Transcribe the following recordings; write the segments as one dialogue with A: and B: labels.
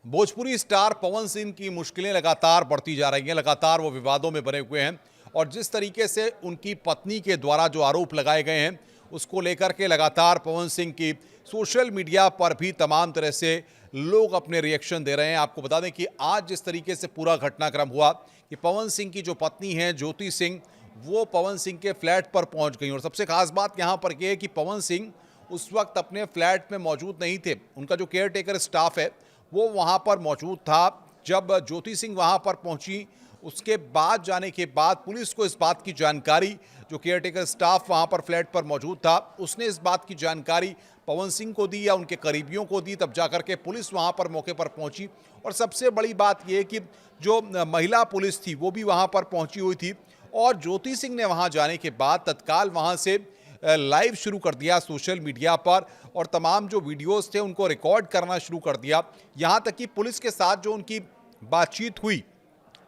A: Bhojpuri star Pawan Singh की मुश्किलें लगातार बढ़ती जा रही हैं। लगातार वो विवादों में बने हुए हैं और जिस तरीके से उनकी पत्नी के द्वारा जो आरोप लगाए गए हैं उसको लेकर के लगातार पवन सिंह की सोशल मीडिया पर भी तमाम तरह से लोग अपने रिएक्शन दे रहे हैं। आपको बता दें कि आज जिस तरीके से पूरा घटनाक्रम हुआ कि पवन सिंह की जो पत्नी है ज्योति सिंह, वो पवन सिंह के फ्लैट पर पहुंच गई और सबसे खास बात यहाँ पर यह है कि पवन सिंह उस वक्त अपने फ्लैट में मौजूद नहीं थे। उनका जो केयर टेकर स्टाफ है वो वहाँ पर मौजूद था। जब ज्योति सिंह वहाँ पर पहुँची उसके बाद जाने के बाद पुलिस को इस बात की जानकारी, जो केयर टेकर स्टाफ वहाँ पर फ्लैट पर मौजूद था उसने इस बात की जानकारी पवन सिंह को दी या उनके करीबियों को दी, तब जाकर के पुलिस वहाँ पर मौके पर पहुँची। और सबसे बड़ी बात यह कि जो महिला पुलिस थी वो भी वहाँ पर पहुँची हुई थी और ज्योति सिंह ने वहाँ जाने के बाद तत्काल वहाँ से लाइव शुरू कर दिया सोशल मीडिया पर और तमाम जो वीडियोस थे उनको रिकॉर्ड करना शुरू कर दिया। यहाँ तक कि पुलिस के साथ जो उनकी बातचीत हुई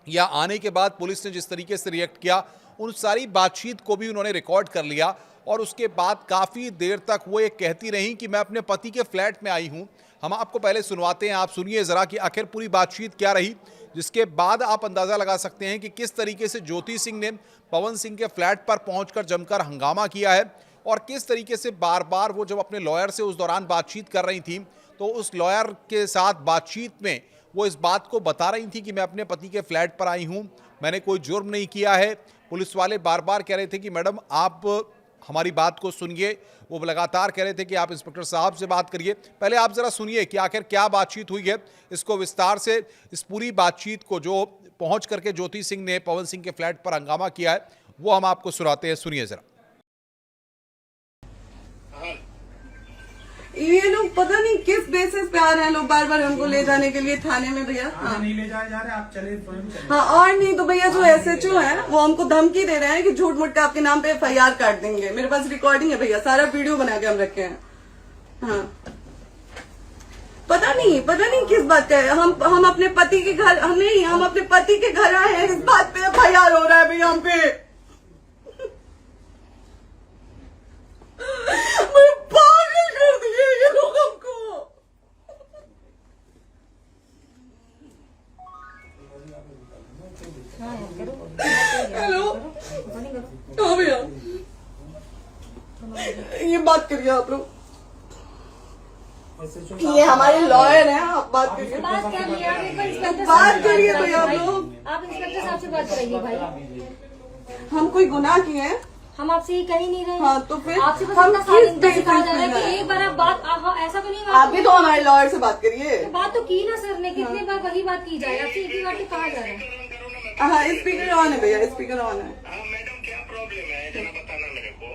A: या आने के बाद पुलिस ने जिस तरीके से रिएक्ट किया उन सारी बातचीत को भी उन्होंने रिकॉर्ड कर लिया। और उसके बाद काफ़ी देर तक वो ये कहती रहीं कि मैं अपने पति के फ्लैट में आई हूँ। हम आपको पहले सुनवाते हैं, आप सुनिए ज़रा कि आखिर पूरी बातचीत क्या रही, जिसके बाद आप अंदाज़ा लगा सकते हैं कि किस तरीके से ज्योति सिंह ने पवन सिंह के फ्लैट पर पहुंचकर जमकर हंगामा किया है और किस तरीके से बार बार वो जब अपने लॉयर से उस दौरान बातचीत कर रही थी तो उस लॉयर के साथ बातचीत में वो इस बात को बता रही थी कि मैं अपने पति के फ्लैट पर आई हूं, मैंने कोई जुर्म नहीं किया है। पुलिस वाले बार बार कह रहे थे कि मैडम आप हमारी बात को सुनिए। वो लगातार कह रहे थे कि आप इंस्पेक्टर साहब से बात करिए। पहले आप ज़रा सुनिए कि आखिर क्या बातचीत हुई है, इसको विस्तार से इस पूरी बातचीत को जो पहुंच करके ज्योति सिंह ने पवन सिंह के फ्लैट पर हंगामा किया है वो हम आपको सुनाते हैं, सुनिए ज़रा।
B: ये लोग पता नहीं किस बेसिस पे आ रहे हैं, लोग बार बार हमको ले जाने के लिए थाने में। भैया हाँ
C: नहीं ले जाए जा रहे, आप चले
B: हाँ, और नहीं तो भैया जो एसएचओ है वो हमको धमकी दे रहे हैं कि झूठ मूठ के आपके नाम पे एफआईआर काट देंगे। मेरे पास रिकॉर्डिंग है भैया, सारा वीडियो बना के हम रखे हैं। हाँ पता नहीं किस बात का है। हम अपने पति के घर, हम अपने पति के घर आए हैं, इस बात पे एफआईआर हो रहा है भैया हम पे। पागल कर दिए ये लोग हमको। हेलो हाँ भैया ये बात करिए आप लोग, ये हमारे लॉयर हैं, आप बात करिए।
D: बात कर लिया,
B: बात करिए भैया आप लोग।
D: आप इंस्पेक्टर साहब से बात कराइए भाई।
B: हम कोई गुनाह किए हैं?
D: हम आपसे ये कह ही नहीं रहे।
B: हाँ तो फिर
D: आपसे बस
B: हम
D: इतना सारी
B: किस बेसिस
D: सिखाया जा रहा है
B: पे
D: कि एक बार आप बात ऐसा तो नहीं
B: आप भी तो हमारे लॉयर से बात करिए।
D: बात तो की ना सर ने, कितनी बार वही बात की जाए, आपसे एक ही बार तो कहा जा रहा है।
B: हाँ स्पीकर ऑन है भैया, स्पीकर ऑन है।
E: मैडम क्या प्रॉब्लम है जरा बताना मेरे को।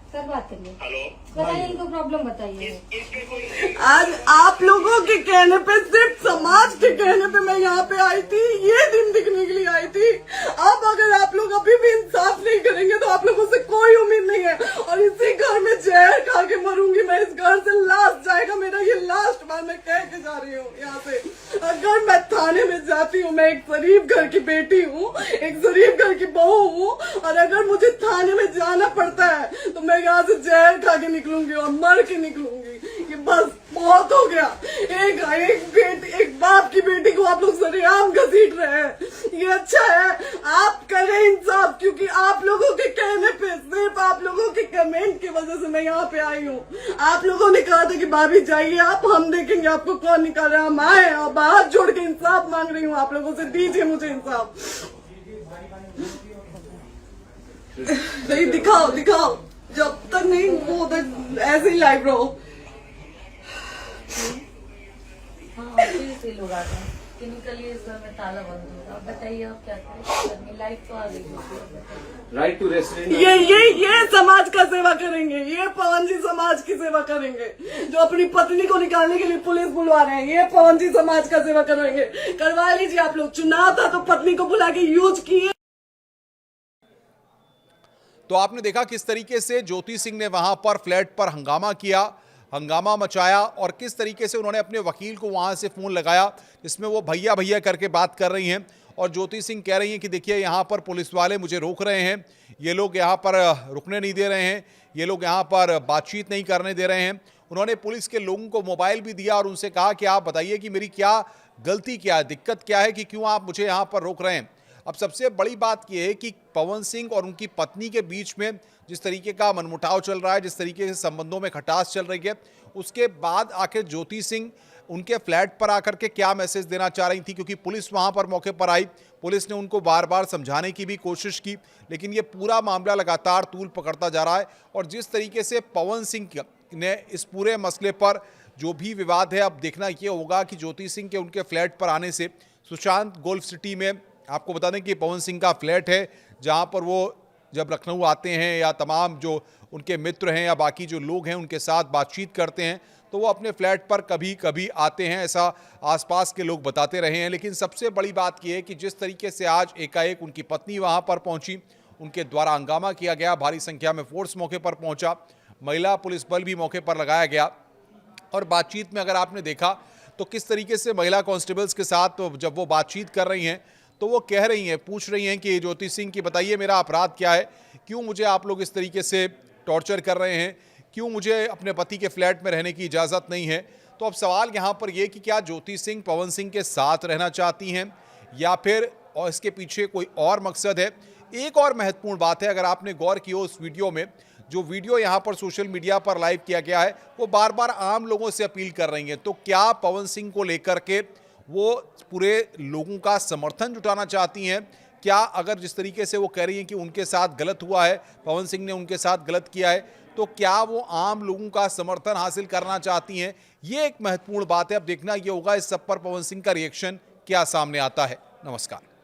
D: सर बात करिए,
E: हेलो
D: बताइए इनको प्रॉब्लम बताइए।
E: इसके कोई
B: आज आप लोगों के कहने पे, सिर्फ समाज के कहने पे मैं यहाँ पे आई थी, ये दिन दिखने के लिए आई थी। अब अगर आप लोग अभी भी इंसाफ नहीं करेंगे तो आप लोगों से कोई उम्मीद नहीं है और इसी घर में जहर खा के मरूंगी मैं। इस घर से लास्ट जाएगा मेरा, ये लास्ट बार मैं कह के जा रही हूँ यहाँ से। अगर मैं थाने में जाती हूँ, मैं एक शरीफ घर की बेटी हूँ, एक शरीफ घर की बहू हूँ, और अगर मुझे थाने में जाना पड़ता है तो मैं यहाँ से जहर खा के निकलूंगी और मर के निकलूंगी। ये बस बहुत हो गया। एक बाप की बेटी को आप लोग सरेआम घसीट रहे हैं, ये अच्छा है? आप करें इंसाफ, क्योंकि आप लोगों के कहने पे, सिर्फ आप लोगों के कमेंट की वजह से मैं यहाँ पे आई हूँ। आप लोगों ने कहा था कि भाभी जाइए आप, हम देखेंगे आपको कौन निकाल रहा है। हम आए और हाथ जोड़ के इंसाफ मांग रही हूँ आप लोगों से, दीजिए मुझे इंसाफ। नहीं दिखाओ, जब तक नहीं वो उधर ऐसे ही लाइव रहो।
F: हाँ फिर से लोग आ गए कि निकलिए, इस घर में ताला बंद होगा। आप बताइए आप क्या करें, लाइफ तो आ गई।
G: Right to restaurant.
B: ये समाज का सेवा करेंगे, ये पवन जी समाज की सेवा करेंगे। जो अपनी पत्नी को निकालने के लिए पुलिस बुलवा रहे हैं, ये पवन जी समाज का सेवा करेंगे। करवा लीजिए आप लोग, चुनाव था तो पत्नी को बुला के यूज किए।
A: तो आपने देखा किस तरीके से ज्योति सिंह ने वहां पर फ्लैट पर हंगामा किया, हंगामा मचाया और किस तरीके से उन्होंने अपने वकील को वहां से फ़ोन लगाया जिसमें वो भैया भैया करके बात कर रही हैं। और ज्योति सिंह कह रही हैं कि देखिए यहाँ पर पुलिस वाले मुझे रोक रहे हैं, ये लोग यहाँ पर रुकने नहीं दे रहे हैं, ये लोग यहाँ पर बातचीत नहीं करने दे रहे हैं। उन्होंने पुलिस के लोगों को मोबाइल भी दिया और उनसे कहा कि आप बताइए कि मेरी क्या गलती क्या है, दिक्कत क्या है कि क्यों आप मुझे यहाँ पर रोक रहे हैं। अब सबसे बड़ी बात यह है कि पवन सिंह और उनकी पत्नी के बीच में जिस तरीके का मनमुटाव चल रहा है, जिस तरीके से संबंधों में खटास चल रही है, उसके बाद आखिर ज्योति सिंह उनके फ्लैट पर आकर के क्या मैसेज देना चाह रही थी, क्योंकि पुलिस वहां पर मौके पर आई, पुलिस ने उनको बार बार समझाने की भी कोशिश की, लेकिन ये पूरा मामला लगातार तूल पकड़ता जा रहा है। और जिस तरीके से पवन सिंह ने इस पूरे मसले पर जो भी विवाद है, अब देखना ये होगा कि ज्योति सिंह के उनके फ्लैट पर आने से सुशांत गोल्फ सिटी में, आपको बता दें कि पवन सिंह का फ्लैट है जहां पर वो जब लखनऊ आते हैं या तमाम जो उनके मित्र हैं या बाकी जो लोग हैं उनके साथ बातचीत करते हैं, तो वो अपने फ्लैट पर कभी कभी आते हैं, ऐसा आसपास के लोग बताते रहे हैं। लेकिन सबसे बड़ी बात यह है कि जिस तरीके से आज एकाएक उनकी पत्नी वहां पर पहुंची, उनके द्वारा हंगामा किया गया, भारी संख्या में फोर्स मौके पर पहुंचा, महिला पुलिस बल भी मौके पर लगाया गया। और बातचीत में अगर आपने देखा तो किस तरीके से महिला कांस्टेबल्स के साथ जब वो बातचीत कर रही हैं तो वो कह रही हैं, पूछ रही हैं कि ज्योति सिंह की बताइए मेरा अपराध क्या है, क्यों मुझे आप लोग इस तरीके से टॉर्चर कर रहे हैं, क्यों मुझे अपने पति के फ्लैट में रहने की इजाज़त नहीं है। तो अब सवाल यहाँ पर यह कि क्या ज्योति सिंह पवन सिंह के साथ रहना चाहती हैं या फिर और इसके पीछे कोई और मकसद है। एक और महत्वपूर्ण बात है, अगर आपने गौर किया उस वीडियो में, जो वीडियो यहाँ पर सोशल मीडिया पर लाइव किया गया है, वो बार बार आम लोगों से अपील कर रही हैं। तो क्या पवन सिंह को लेकर के वो पूरे लोगों का समर्थन जुटाना चाहती हैं? क्या अगर जिस तरीके से वो कह रही हैं कि उनके साथ गलत हुआ है, पवन सिंह ने उनके साथ गलत किया है, तो क्या वो आम लोगों का समर्थन हासिल करना चाहती हैं? ये एक महत्वपूर्ण बात है। अब देखना ये होगा इस सब पर पवन सिंह का रिएक्शन क्या सामने आता है। नमस्कार।